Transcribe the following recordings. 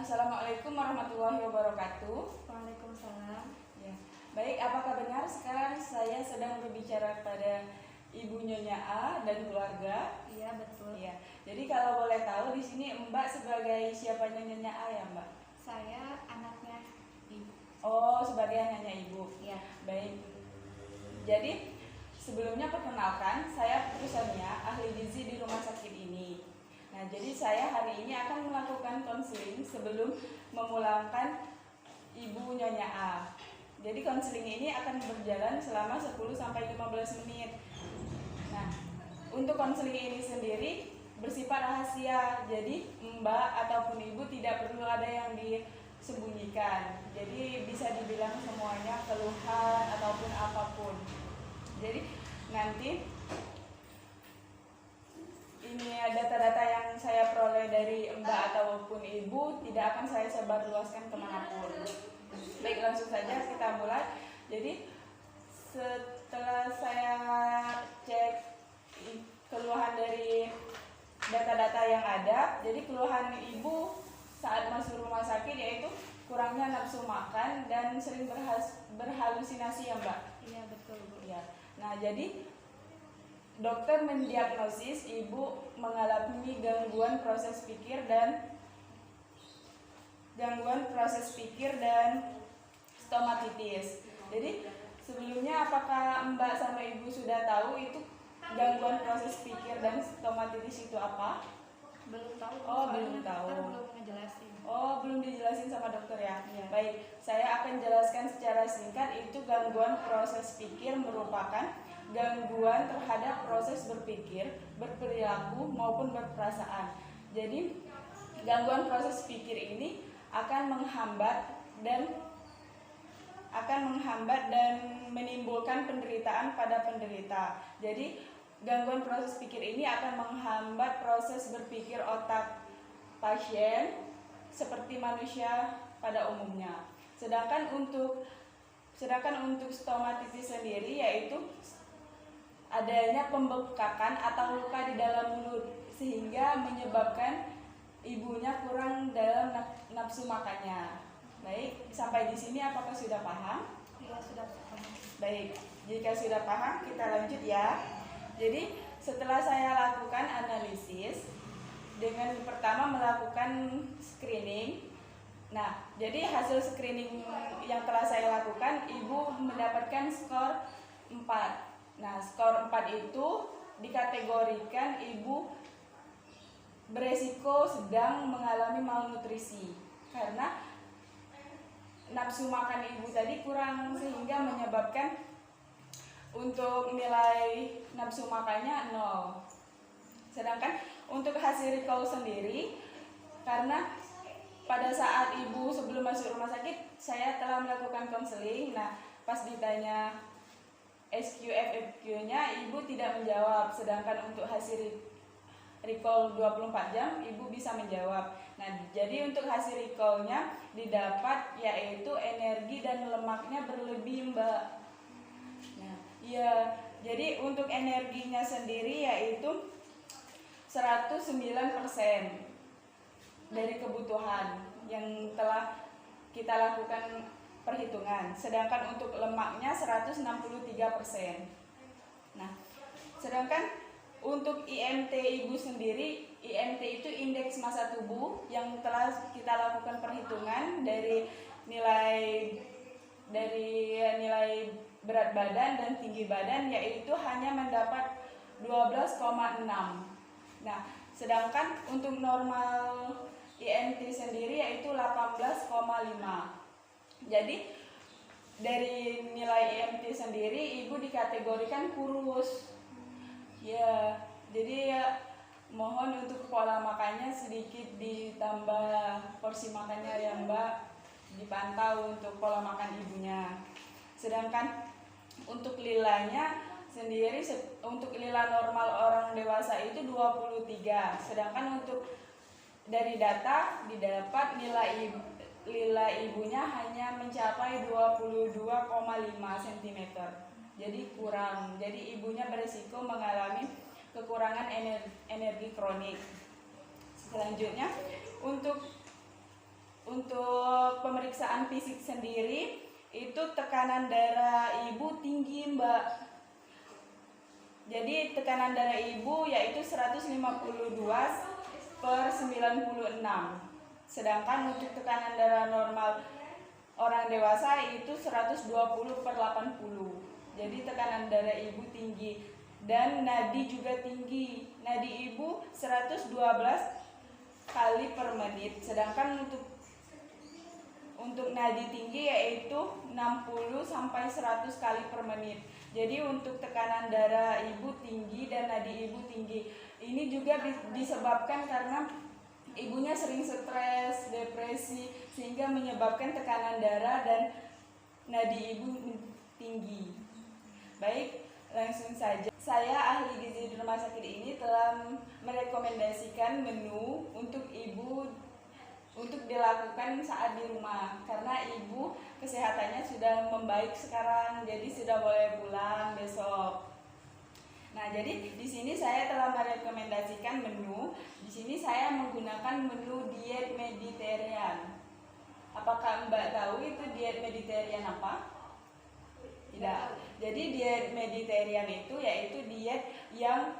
Assalamualaikum warahmatullahi wabarakatuh. Waalaikumsalam. Ya. Baik, apakah benar sekarang saya sedang berbicara kepada Ibu Nyonya A dan keluarga? Iya, betul. Ya. Jadi kalau boleh tahu di sini Mbak sebagai siapa Nyonya A ya, Mbak? Saya anaknya Ibu. Oh, sebagai Nyonya Ibu. Iya. Baik. Jadi sebelumnya perkenalkan, saya perusahaannya ahli gizi di rumah sakit ini. Nah, jadi saya hari ini akan melakukan konseling sebelum memulangkan Ibu Nyonya A. Jadi konseling ini akan berjalan selama 10-15 menit. Nah, untuk konseling ini sendiri bersifat rahasia. Jadi Mbak ataupun Ibu tidak perlu ada yang disembunyikan. Jadi bisa dibilang semuanya keluhan ataupun apapun. Jadi nanti ini data-data yang saya peroleh dari Mbak ataupun Ibu tidak akan saya sebarluaskan kemanapun. Baik, langsung saja kita mulai. Jadi setelah saya cek keluhan dari data-data yang ada, jadi keluhan Ibu saat masuk rumah sakit yaitu kurangnya nafsu makan dan sering berhalusinasi ya Mbak? Iya, betul, Bu. Ya. Nah, jadi dokter mendiagnosis Ibu mengalami gangguan proses pikir dan stomatitis. Jadi sebelumnya apakah Mbak sama Ibu sudah tahu itu gangguan proses pikir dan stomatitis itu apa? Belum tahu. Oh, belum tahu. Kan belum ngejelasin. Oh, belum dijelasin sama dokter ya? Iya. Baik, saya akan jelaskan secara singkat. Itu gangguan proses pikir merupakan gangguan terhadap proses berpikir, berperilaku maupun berperasaan. Jadi gangguan proses pikir ini akan menghambat dan menimbulkan penderitaan pada penderita. Jadi gangguan proses pikir ini akan menghambat proses berpikir otak pasien seperti manusia pada umumnya. Sedangkan untuk stomatitis sendiri yaitu adanya pembekakan atau luka di dalam mulut sehingga menyebabkan ibunya kurang dalam nafsu makannya. Baik, sampai di sini apakah sudah paham? Iya, sudah paham. Baik, jika sudah paham kita lanjut ya. Jadi setelah saya lakukan analisis dengan pertama melakukan screening. Nah, jadi hasil screening yang telah saya lakukan, Ibu mendapatkan skor 4. Nah, skor 4 itu dikategorikan Ibu beresiko sedang mengalami malnutrisi karena nafsu makan Ibu tadi kurang sehingga menyebabkan untuk nilai nafsu makannya 0. Sedangkan untuk hasil recall sendiri, karena pada saat Ibu sebelum masuk rumah sakit saya telah melakukan konseling. Nah, pas ditanya SQ-FFQ-nya Ibu tidak menjawab, sedangkan untuk hasil recall 24 jam Ibu bisa menjawab. Nah, jadi untuk hasil recall-nya didapat yaitu energi dan lemaknya berlebih, Mbak. Nah, ya, jadi untuk energinya sendiri yaitu 109% dari kebutuhan yang telah kita lakukan perhitungan. Sedangkan untuk lemaknya 163%. Nah, sedangkan untuk IMT Ibu sendiri, IMT itu indeks massa tubuh yang telah kita lakukan perhitungan dari nilai berat badan dan tinggi badan yaitu hanya mendapat 12,6. Nah, sedangkan untuk normal IMT sendiri yaitu 18,5. Jadi dari nilai IMT sendiri Ibu dikategorikan kurus. Ya, jadi ya mohon untuk pola makannya sedikit ditambah porsi makannya ya Mbak, dipantau untuk pola makan Ibunya. Sedangkan untuk lilanya sendiri, untuk lila normal orang dewasa itu 23. Sedangkan untuk dari data didapat lila ibunya hanya mencapai 22,5 cm. Jadi kurang. Jadi ibunya berisiko mengalami kekurangan energi kronik. Selanjutnya untuk untuk pemeriksaan fisik sendiri itu tekanan darah ibu tinggi, Mbak. Jadi tekanan darah ibu yaitu 152/96. Sedangkan untuk tekanan darah normal orang dewasa itu 120/80. Jadi tekanan darah ibu tinggi dan nadi juga tinggi. Nadi ibu 112 kali per menit. Sedangkan untuk nadi tinggi yaitu 60 sampai 100 kali per menit. Jadi untuk tekanan darah ibu tinggi dan nadi ibu tinggi ini juga disebabkan karena ibunya sering stres, depresi, sehingga menyebabkan tekanan darah dan nadi ibu tinggi. Baik, langsung saja. Saya ahli gizi di rumah sakit ini telah merekomendasikan menu untuk ibu untuk dilakukan saat di rumah, karena ibu kesehatannya sudah membaik sekarang, jadi sudah boleh pulang besok. Nah, jadi di sini saya telah merekomendasikan menu. Di sini saya menggunakan menu diet Mediterranean. Apakah Mbak tahu itu diet Mediterranean apa? Tidak. Jadi diet Mediterranean itu yaitu diet yang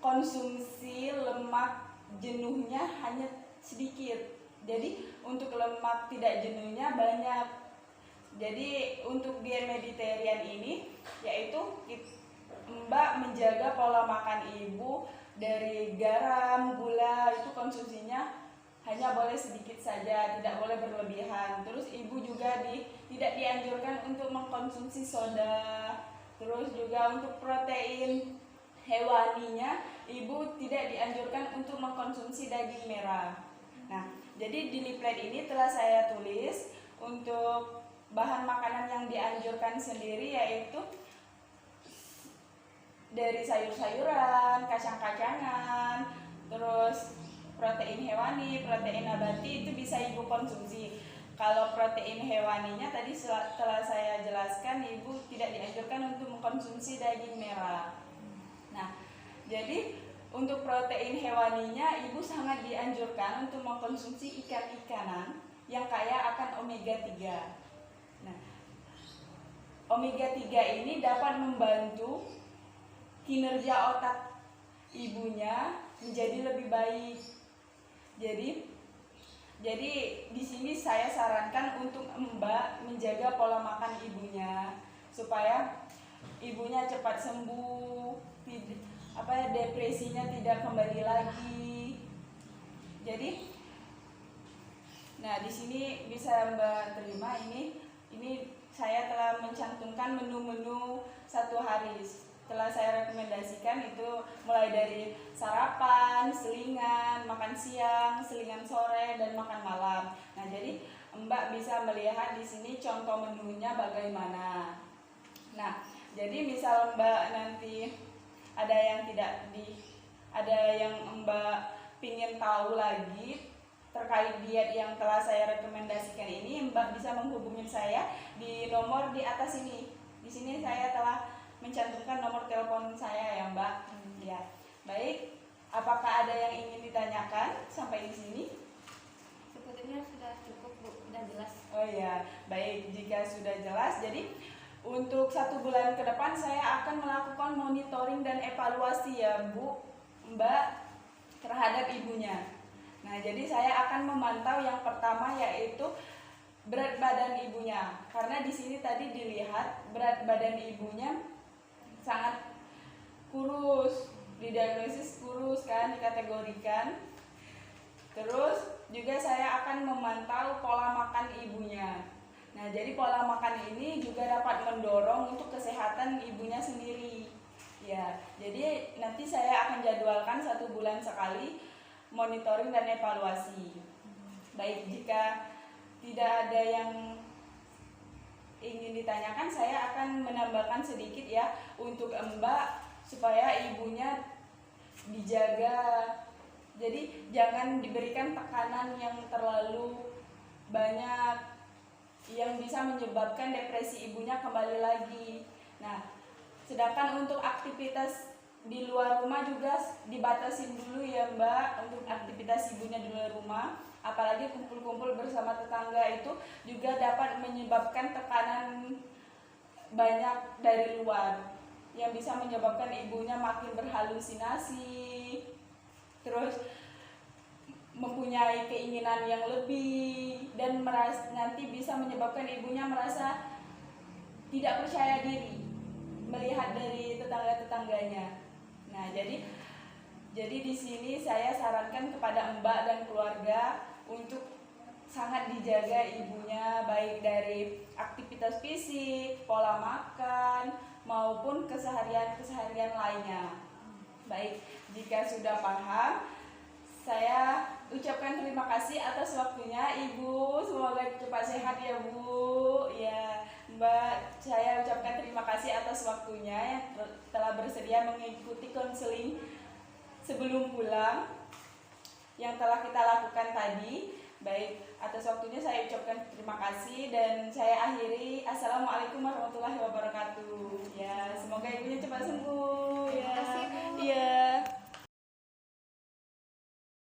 konsumsi lemak jenuhnya hanya sedikit. Jadi untuk lemak tidak jenuhnya banyak. Jadi untuk diet Mediterranean ini yaitu Mbak menjaga pola makan ibu dari garam, gula itu konsumsinya hanya boleh sedikit saja, tidak boleh berlebihan. Terus ibu juga tidak dianjurkan untuk mengkonsumsi soda. Terus juga untuk protein hewaninya ibu tidak dianjurkan untuk mengkonsumsi daging merah. Nah, jadi di leaflet ini telah saya tulis untuk bahan makanan yang dianjurkan sendiri yaitu dari sayur-sayuran, kacang-kacangan, terus protein hewani, protein nabati itu bisa ibu konsumsi. Kalau protein hewaninya tadi telah saya jelaskan, ibu tidak dianjurkan untuk mengkonsumsi daging merah. Nah, jadi untuk protein hewaninya ibu sangat dianjurkan untuk mengkonsumsi ikan-ikanan yang kaya akan omega 3. Nah, omega 3 ini dapat membantu kinerja otak ibunya menjadi lebih baik. Jadi di sini saya sarankan untuk Mbak menjaga pola makan ibunya supaya ibunya cepat sembuh, depresinya tidak kembali lagi. Jadi, nah di sini bisa Mbak terima ini saya telah mencantumkan menu-menu satu hari. Telah saya rekomendasikan itu mulai dari sarapan, selingan, makan siang, selingan sore, dan makan malam. Nah, jadi Mbak bisa melihat di sini contoh menunya bagaimana. Nah, jadi misal Mbak nanti ada yang Mbak pingin tahu lagi terkait diet yang telah saya rekomendasikan ini, Mbak bisa menghubungi saya di nomor di atas ini. Di sini saya telah mencantumkan nomor telepon saya ya Mbak. Ya, baik. Apakah ada yang ingin ditanyakan sampai di sini? Sepertinya sudah cukup Bu, sudah jelas. Oh ya, baik. Jika sudah jelas, jadi untuk 1 bulan ke depan saya akan melakukan monitoring dan evaluasi ya Bu, Mbak, terhadap ibunya. Nah, jadi saya akan memantau yang pertama yaitu berat badan ibunya. Karena di sini tadi dilihat berat badan ibunya sangat kurus, didiagnosis kurus kan, dikategorikan. Terus juga saya akan memantau pola makan ibunya. Nah, jadi pola makan ini juga dapat mendorong untuk kesehatan ibunya sendiri. Ya, jadi nanti saya akan jadwalkan 1 bulan sekali monitoring dan evaluasi. Baik, jika tidak ada yang ingin ditanyakan, saya akan menambahkan sedikit ya untuk Mbak supaya ibunya dijaga. Jadi jangan diberikan tekanan yang terlalu banyak yang bisa menyebabkan depresi ibunya kembali lagi. Nah, sedangkan untuk aktivitas di luar rumah juga dibatasin dulu ya Mbak, untuk aktivitas ibunya di luar rumah. apalagi kumpul-kumpul bersama tetangga itu juga dapat menyebabkan tekanan banyak dari luar yang bisa menyebabkan ibunya makin berhalusinasi, terus mempunyai keinginan yang lebih, dan nanti bisa menyebabkan ibunya merasa tidak percaya diri melihat dari tetangga-tetangganya. Nah, jadi di sini saya sarankan kepada Mbak dan keluarga untuk sangat dijaga ibunya, baik dari aktivitas fisik, pola makan, maupun keseharian lainnya. Baik, jika sudah paham, saya ucapkan terima kasih atas waktunya Ibu. Semoga cepat sehat ya Bu. Ya, Mbak, saya ucapkan terima kasih atas waktunya yang telah bersedia mengikuti konseling sebelum pulang yang telah kita lakukan tadi. Baik, atas waktunya saya ucapkan terima kasih dan saya akhiri. Assalamualaikum warahmatullahi wabarakatuh. Ya, semoga ibunya cepat sembuh.